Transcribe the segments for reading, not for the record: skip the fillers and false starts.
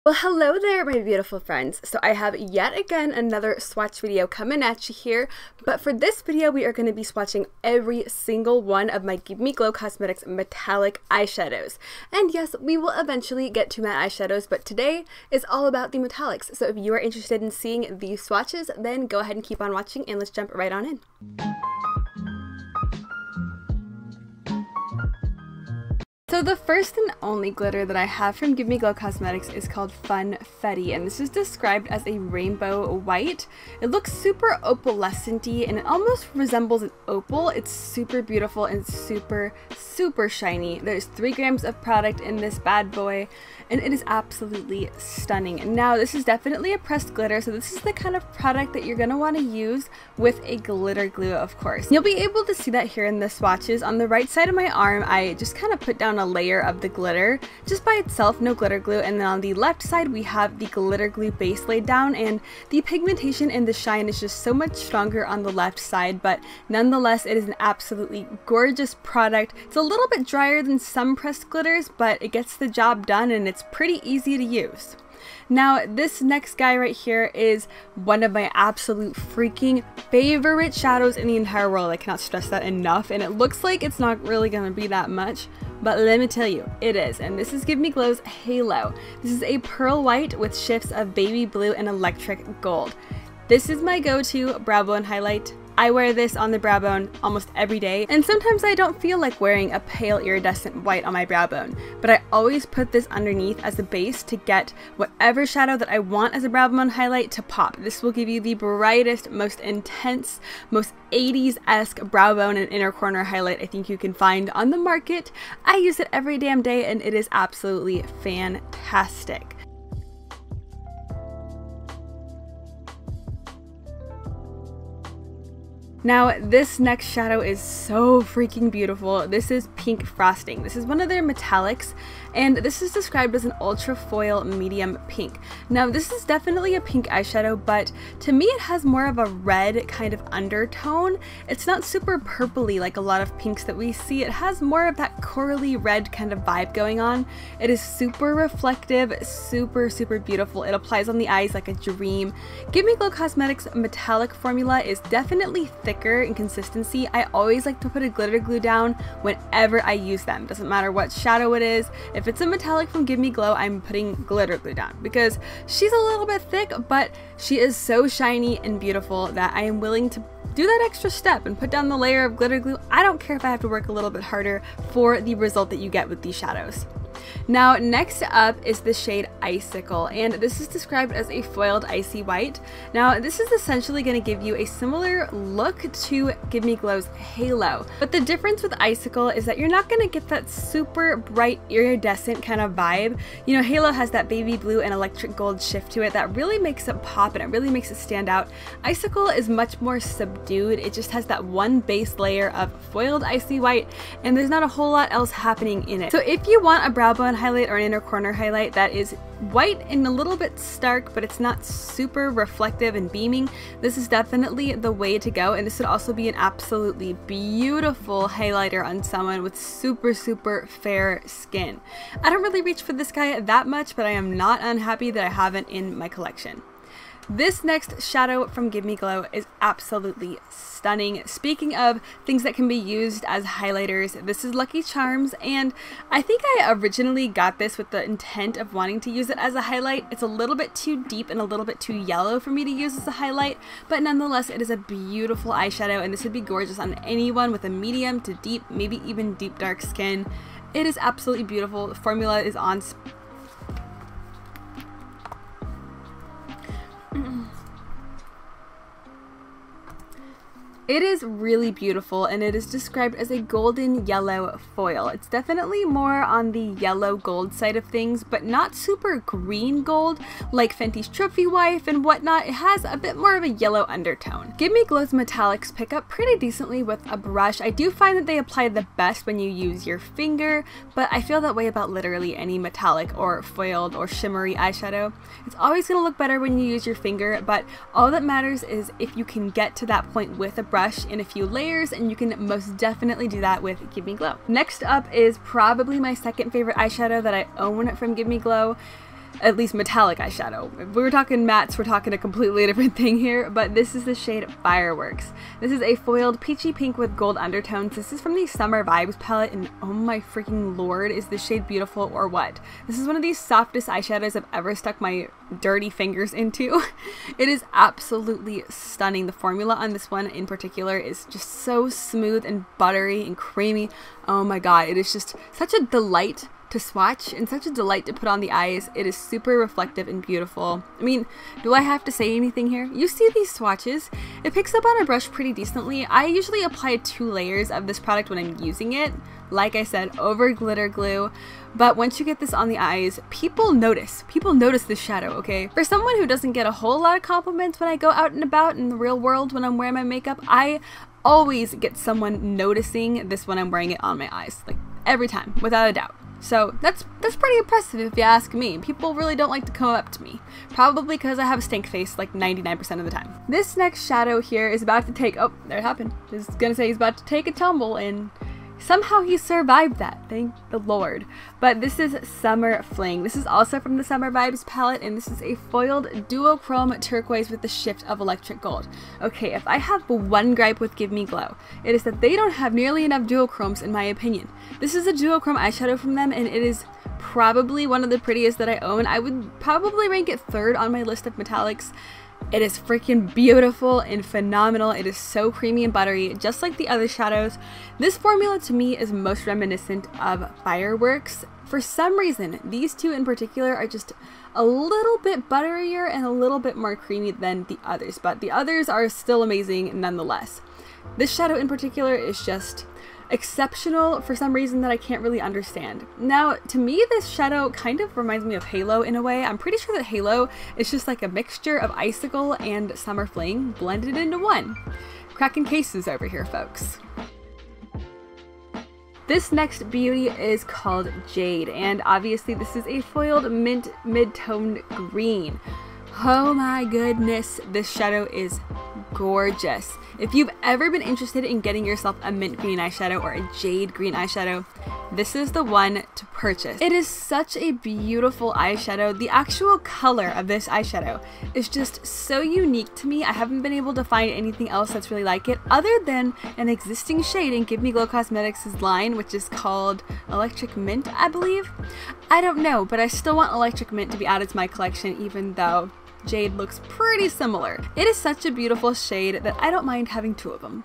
Well, hello there, my beautiful friends. So I have yet again another swatch video coming at you here, but for this video we are going to be swatching every single one of my Give Me Glow Cosmetics metallic eyeshadows. And yes, we will eventually get to matte eyeshadows, but today is all about the metallics. So if you are interested in seeing these swatches, then go ahead and keep on watching and let's jump right on in. So the first and only glitter that I have from Give Me Glow Cosmetics is called Funfetti, and this is described as a rainbow white. It looks super opalescent-y and it almost resembles an opal. It's super beautiful and super shiny. There's 3 grams of product in this bad boy and it is absolutely stunning. Now this is definitely a pressed glitter, so this is the kind of product that you're going to want to use with a glitter glue, of course. You'll be able to see that here in the swatches. On the right side of my arm, I just kind of put down a layer of the glitter just by itself, no glitter glue, and then on the left side we have the glitter glue base laid down, and the pigmentation and the shine is just so much stronger on the left side, but nonetheless it is an absolutely gorgeous product. It's a little bit drier than some pressed glitters, but it gets the job done and it's pretty easy to use. Now this next guy right here is one of my absolute freaking favorite shadows in the entire world. I cannot stress that enough, and it looks like it's not really going to be that much, but let me tell you, it is. And this is Give Me Glow's Halo. This is a pearl white with shifts of baby blue and electric gold. This is my go-to brow bone highlight. I wear this on the brow bone almost every day, and sometimes I don't feel like wearing a pale iridescent white on my brow bone, but I always put this underneath as a base to get whatever shadow that I want as a brow bone highlight to pop. This will give you the brightest, most intense, most 80s-esque brow bone and inner corner highlight I think you can find on the market. I use it every damn day and it is absolutely fantastic. Now this next shadow is so freaking beautiful. This is Pink Frosting. This is one of their metallics, and this is described as an ultra foil medium pink. Now this is definitely a pink eyeshadow, but to me it has more of a red kind of undertone. It's not super purpley like a lot of pinks that we see. It has more of that corally red kind of vibe going on. It is super reflective, super beautiful. It applies on the eyes like a dream. Give Me Glow Cosmetics metallic formula is definitely thicker in consistency. I always like to put a glitter glue down whenever I use them. Doesn't matter what shadow it is. If it's a metallic from Give Me Glow, I'm putting glitter glue down because she's a little bit thick, but she is so shiny and beautiful that I am willing to do that extra step and put down the layer of glitter glue. I don't care if I have to work a little bit harder for the result that you get with these shadows. Now next up is the shade Icicle, and this is described as a foiled icy white. Now this is essentially going to give you a similar look to Give Me Glow's Halo, but the difference with Icicle is that you're not going to get that super bright iridescent kind of vibe. You know, Halo has that baby blue and electric gold shift to it that really makes it pop and it really makes it stand out. Icicle is much more subdued. It just has that one base layer of foiled icy white and there's not a whole lot else happening in it. So if you want a brow bone highlight or an inner corner highlight that is white and a little bit stark, but it's not super reflective and beaming, this is definitely the way to go. And this would also be an absolutely beautiful highlighter on someone with super fair skin. I don't really reach for this guy that much, but I am not unhappy that I have it in my collection. This next shadow from Give Me Glow is absolutely stunning. Speaking of things that can be used as highlighters, this is Lucky Charms, and I think I originally got this with the intent of wanting to use it as a highlight. It's a little bit too deep and a little bit too yellow for me to use as a highlight, but nonetheless it is a beautiful eyeshadow and this would be gorgeous on anyone with a medium to deep, maybe even deep dark skin. It is absolutely beautiful. The formula is on It is really beautiful, and it is described as a golden yellow foil. It's definitely more on the yellow gold side of things, but not super green gold like Fenty's Trophy Wife and whatnot. It has a bit more of a yellow undertone. Give Me Glow's metallics pick up pretty decently with a brush. I do find that they apply the best when you use your finger, but I feel that way about literally any metallic or foiled or shimmery eyeshadow. It's always going to look better when you use your finger, but all that matters is if you can get to that point with a brush in a few layers, and you can most definitely do that with Give Me Glow. Next up is probably my second favorite eyeshadow that I own from Give Me Glow. at least metallic eyeshadow. If we were talking mattes, we're talking a completely different thing here, but this is the shade Fireworks. This is a foiled peachy pink with gold undertones. This is from the Summer Vibes palette, and oh my freaking lord, is this shade beautiful or what? This is one of the softest eyeshadows I've ever stuck my dirty fingers into. It is absolutely stunning. The formula on this one in particular is just so smooth and buttery and creamy. Oh my god, it is just such a delight to swatch and such a delight to put on the eyes. It is super reflective and beautiful. I mean, do I have to say anything here? You see these swatches? It picks up on a brush pretty decently. I usually apply 2 layers of this product when I'm using it, like I said, over glitter glue. But once you get this on the eyes, people notice. People notice this shadow, okay? For someone who doesn't get a whole lot of compliments when I go out and about in the real world when I'm wearing my makeup, I always get someone noticing this when I'm wearing it on my eyes. Like, every time, without a doubt. So that's pretty impressive if you ask me. People really don't like to come up to me. Probably because I have a stink face like 99% of the time. This next shadow here is about to take, oh, there it happened. Just gonna say he's about to take a tumble, and somehow he survived that, thank the Lord. But this is Summer Fling. This is also from the Summer Vibes palette, and this is a foiled duochrome turquoise with the shift of electric gold. Okay, if I have one gripe with Give Me Glow, it is that they don't have nearly enough duochromes in my opinion. This is a duochrome eyeshadow from them, and it is probably one of the prettiest that I own. I would probably rank it 3rd on my list of metallics. It is freaking beautiful and phenomenal. It is so creamy and buttery, just like the other shadows. This formula to me is most reminiscent of Fireworks. For some reason, these 2 in particular are just a little bit butterier and a little bit more creamy than the others, but the others are still amazing nonetheless. This shadow in particular is just exceptional for some reason that I can't really understand. Now, to me, this shadow kind of reminds me of Halo in a way. I'm pretty sure that Halo is just like a mixture of Icicle and Summer Fling blended into one. Cracking cases over here, folks. This next beauty is called Jade, and obviously this is a foiled mint mid-toned green. Oh my goodness, this shadow is gorgeous. If you've ever been interested in getting yourself a mint green eyeshadow or a jade green eyeshadow, this is the one to purchase. It is such a beautiful eyeshadow. The actual color of this eyeshadow is just so unique to me. I haven't been able to find anything else that's really like it other than an existing shade in Give Me Glow Cosmetics' line, which is called Electric Mint, I believe. I don't know, but I still want Electric Mint to be added to my collection, even though Jade looks pretty similar. It is such a beautiful shade that I don't mind having 2 of them.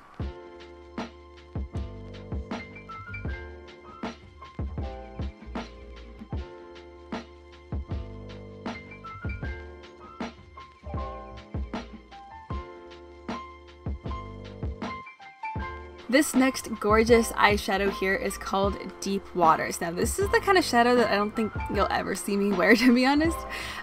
This next gorgeous eyeshadow here is called Deep Waters. Now this is the kind of shadow that I don't think you'll ever see me wear, to be honest.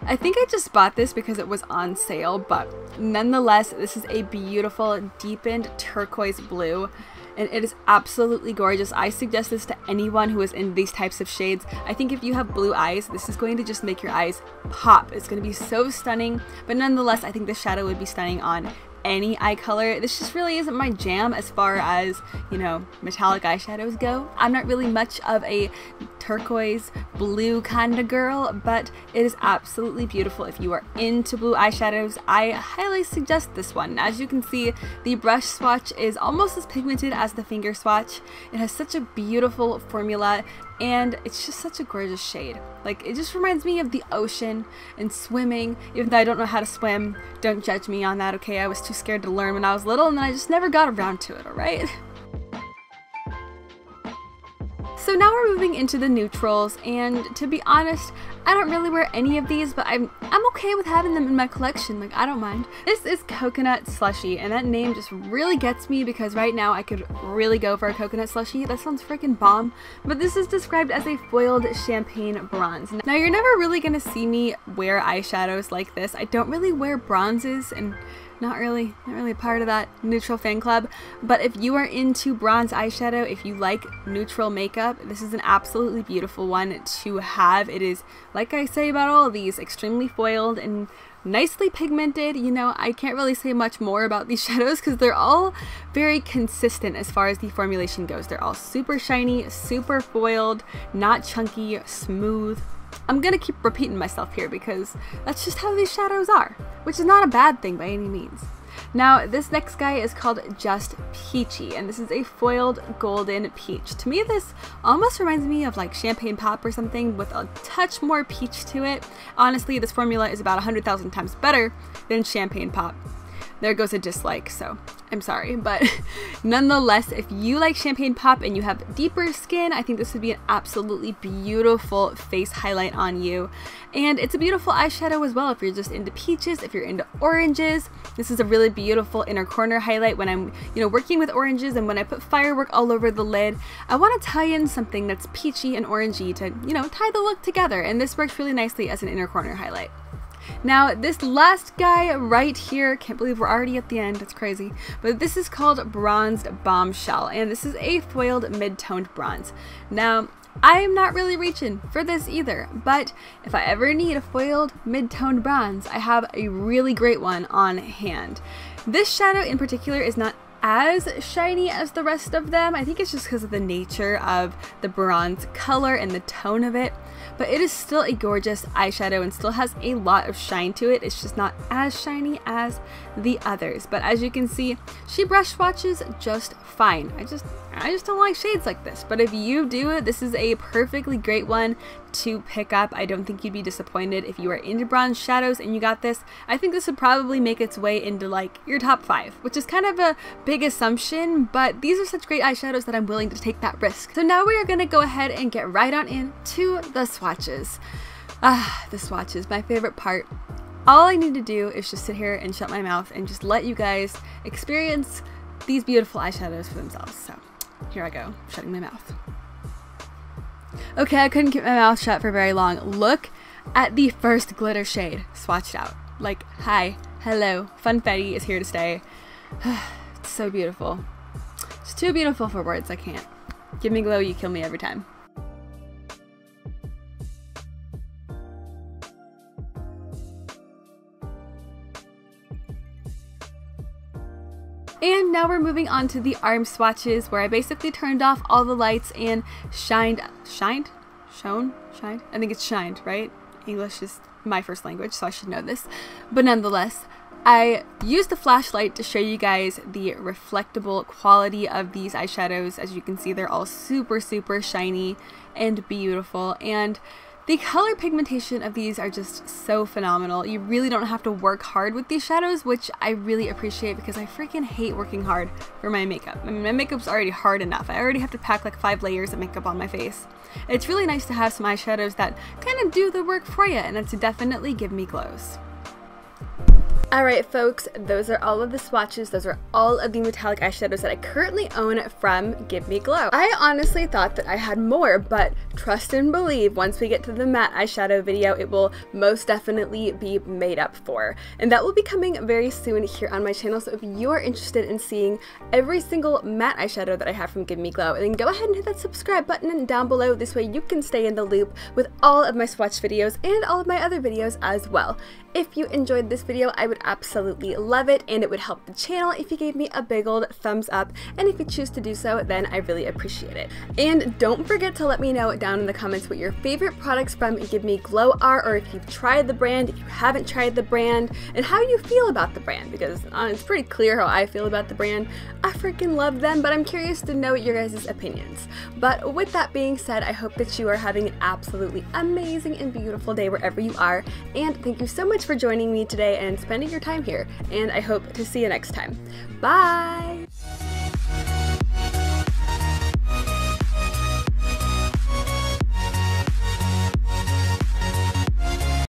I think I just bought this because it was on sale, but nonetheless, this is a beautiful deepened turquoise blue, and it is absolutely gorgeous. I suggest this to anyone who is in these types of shades. I think if you have blue eyes, this is going to just make your eyes pop. It's going to be so stunning, but nonetheless, I think this shadow would be stunning on any eye color. This just really isn't my jam as far as, you know, metallic eyeshadows go. I'm not really much of a turquoise blue kind of girl, but it is absolutely beautiful. If you are into blue eyeshadows, I highly suggest this one. As you can see, the brush swatch is almost as pigmented as the finger swatch. It has such a beautiful formula, and it's just such a gorgeous shade. Like, it just reminds me of the ocean and swimming. Even though I don't know how to swim, don't judge me on that, okay? I was too scared to learn when I was little, and then I just never got around to it, alright? So now we're moving into the neutrals, and to be honest, I don't really wear any of these, but I'm okay with having them in my collection. Like, I don't mind. This is Coconut Slushy, and that name just really gets me because right now I could really go for a coconut slushy. That sounds freaking bomb. But this is described as a foiled champagne bronze. Now, you're never really gonna see me wear eyeshadows like this. I don't really wear bronzes, and not really a part of that neutral fan club. But if you are into bronze eyeshadow, if you like neutral makeup, this is an absolutely beautiful one to have. It is, like I say about all of these, extremely foiled and nicely pigmented. You know, I can't really say much more about these shadows because they're all very consistent as far as the formulation goes. They're all super shiny, super foiled, not chunky, smooth. I'm gonna keep repeating myself here because that's just how these shadows are, which is not a bad thing by any means. Now, this next guy is called Just Peachy, and this is a foiled golden peach. To me, this almost reminds me of like champagne pop or something with a touch more peach to it. Honestly, this formula is about 100,000 times better than champagne pop. There goes a dislike, so I'm sorry, but nonetheless, if you like champagne pop and you have deeper skin, I think this would be an absolutely beautiful face highlight on you. And it's a beautiful eyeshadow as well if you're just into peaches, if you're into oranges. This is a really beautiful inner corner highlight when I'm, working with oranges, and when I put firework all over the lid, I want to tie in something that's peachy and orangey to, tie the look together, and this works really nicely as an inner corner highlight. Now, this last guy right here, can't believe we're already at the end, it's crazy, but this is called Bronzed Bombshell, and this is a foiled mid-toned bronze. Now, I am not really reaching for this either, but if I ever need a foiled mid-toned bronze, I have a really great one on hand. This shadow in particular is not as shiny as the rest of them. I think it's just because of the nature of the bronze color and the tone of it, but it is still a gorgeous eyeshadow and still has a lot of shine to it. It's just not as shiny as the others, but as you can see, she brush swatches just fine. I just don't like shades like this, but if you do, this is a perfectly great one to pick up. I don't think you'd be disappointed if you are into bronze shadows and you got this. I think this would probably make its way into like your top 5, which is kind of a big assumption, but these are such great eyeshadows that I'm willing to take that risk. So now we are going to go ahead and get right on into the swatches. The swatches, my favorite part. All I need to do is just sit here and shut my mouth and just let you guys experience these beautiful eyeshadows for themselves. So here I go, shutting my mouth. Okay, I couldn't keep my mouth shut for very long. Look at the first glitter shade swatched out. Like, hi, hello, Funfetti is here to stay. It's so beautiful. It's too beautiful for words, I can't. Give me glow, you kill me every time. And now we're moving on to the arm swatches, where I basically turned off all the lights and shined? I think it's shined, right? English is my first language, so I should know this. But nonetheless, I used a flashlight to show you guys the reflectable quality of these eyeshadows. As you can see, they're all super, super shiny and beautiful. And the color pigmentation of these are just so phenomenal. You really don't have to work hard with these shadows, which I really appreciate because I freaking hate working hard for my makeup. I mean, my makeup's already hard enough. I already have to pack like 5 layers of makeup on my face. It's really nice to have some eyeshadows that kind of do the work for you, and that's definitely give me glows. Alright folks, those are all of the swatches. Those are all of the metallic eyeshadows that I currently own from Give Me Glow. I honestly thought that I had more, but trust and believe, once we get to the matte eyeshadow video, it will most definitely be made up for. And that will be coming very soon here on my channel, so if you're interested in seeing every single matte eyeshadow that I have from Give Me Glow, then go ahead and hit that subscribe button down below. This way you can stay in the loop with all of my swatch videos and all of my other videos as well. If you enjoyed this video, I would absolutely love it, and it would help the channel if you gave me a big old thumbs up, and if you choose to do so, then I really appreciate it. And don't forget to let me know down in the comments what your favorite products from Give Me Glow are, or if you've tried the brand, if you haven't tried the brand, and how you feel about the brand, because it's pretty clear how I feel about the brand. I freaking love them, but I'm curious to know your guys' opinions. But with that being said, I hope that you are having an absolutely amazing and beautiful day wherever you are, and thank you so much for joining me today and spending your time here, and I hope to see you next time. Bye!